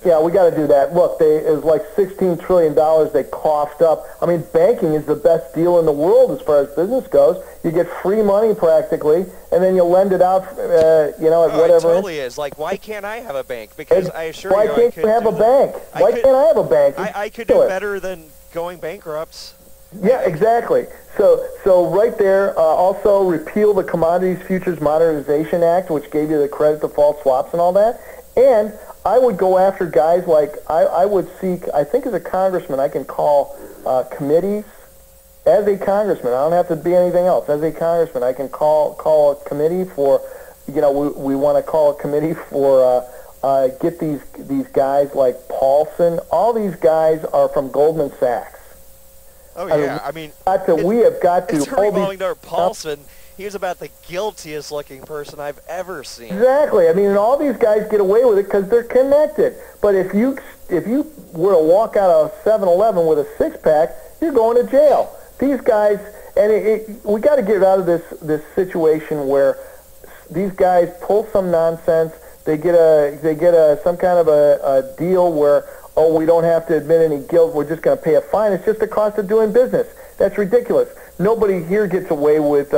Yeah, we got to do that. Look, it was like $16 trillion they coughed up. I mean, banking is the best deal in the world as far as business goes. You get free money practically, and then you lend it out, at whatever. It totally is. Like, why can't I have a bank? Because I assure you, why can't you have a bank? Why can't I have a bank? I could do better than going bankrupt. Yeah, exactly. So right there, also repeal the Commodities Futures Modernization Act, which gave you the credit default swaps and all that. And I would go after guys like, I would seek, I think as a congressman, I can call committees. As a congressman, I don't have to be anything else. As a congressman, I can call a committee for, we want to call a committee for, get these guys like Paulson. All these guys are from Goldman Sachs. Oh, yeah. I mean, we have got to. It's revolving door Paulson. He was about the guiltiest looking person I've ever seen. Exactly. I mean, and all these guys get away with it because they're connected. But if you were to walk out of 7-Eleven with a six-pack, you're going to jail. These guys, and we got to get out of this situation where these guys pull some nonsense. They get some kind of a deal where, oh, we don't have to admit any guilt. We're just going to pay a fine. It's just the cost of doing business. That's ridiculous. Nobody here gets away with,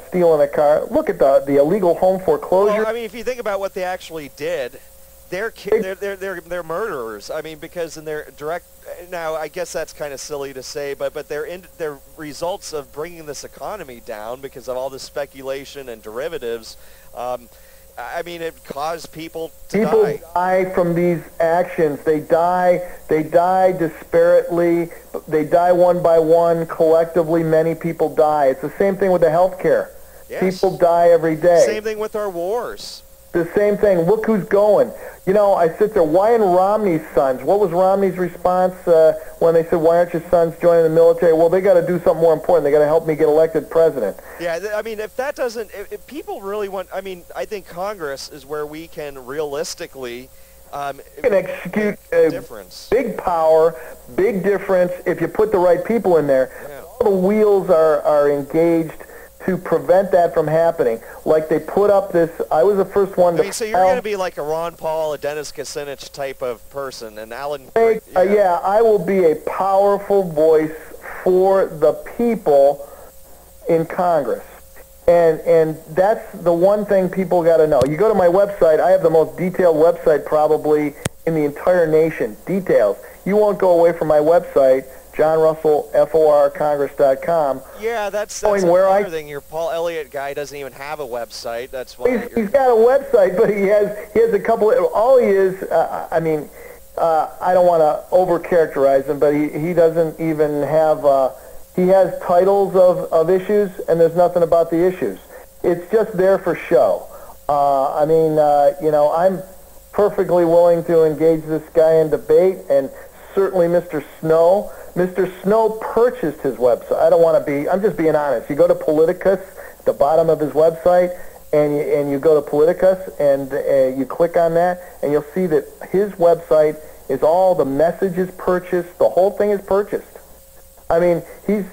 stealing a car. Look at the illegal home foreclosure. Well, I mean, if you think about what they actually did, they're murderers. I mean, because in their direct. Now, I guess that's kind of silly to say, but they're results of bringing this economy down because of all this speculation and derivatives. I mean, it caused people to die. People die from these actions. They die disparately. They die one by one. Collectively, many people die. It's the same thing with the health care. Yes. People die every day. Same thing with our wars. The same thing. Look who's going. I sit there, why aren't Romney's sons? What was Romney's response when they said, why aren't your sons joining the military? Well, they got to do something more important. They got to help me get elected president. Yeah, I mean, if that doesn't, if people really want, I mean, I think Congress is where we can realistically can execute difference. Big power, big difference if you put the right people in there. Yeah. All the wheels are engaged to prevent that from happening. Like they put up this, I was the first one to... I mean, so you're going to be like a Ron Paul, a Dennis Kucinich type of person, and Alan... Yeah, I will be a powerful voice for the people in Congress. And that's the one thing people got to know. You go to my website, I have the most detailed website probably in the entire nation. Details. You won't go away from my website, JohnRussellForCongress.com. Yeah, that's another thing. Your Paul Elliott guy doesn't even have a website. That's why he's got a website, but he has a couple. All he is, I don't want to overcharacterize him, but he doesn't even have. He has titles of issues, and there's nothing about the issues. It's just there for show. I'm perfectly willing to engage this guy in debate, and certainly Mr. Snow. Mr. Snow purchased his website. I'm just being honest. You go to Politicus, the bottom of his website, and you go to Politicus, and you click on that, and you'll see that his website is all the messages purchased. The whole thing is purchased. I mean, he's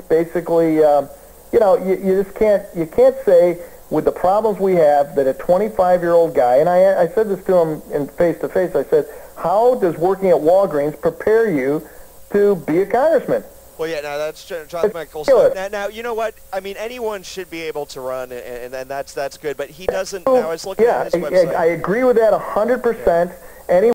basically, you just can't say with the problems we have that a 25-year-old guy, and I said this to him in face-to-face, I said, how does working at Walgreens prepare you to be a congressman? Well, yeah, now that's John Michael's. Now, you know what? I mean, anyone should be able to run, and that's good, but he doesn't. Now, I was looking at his website. I agree with that 100%.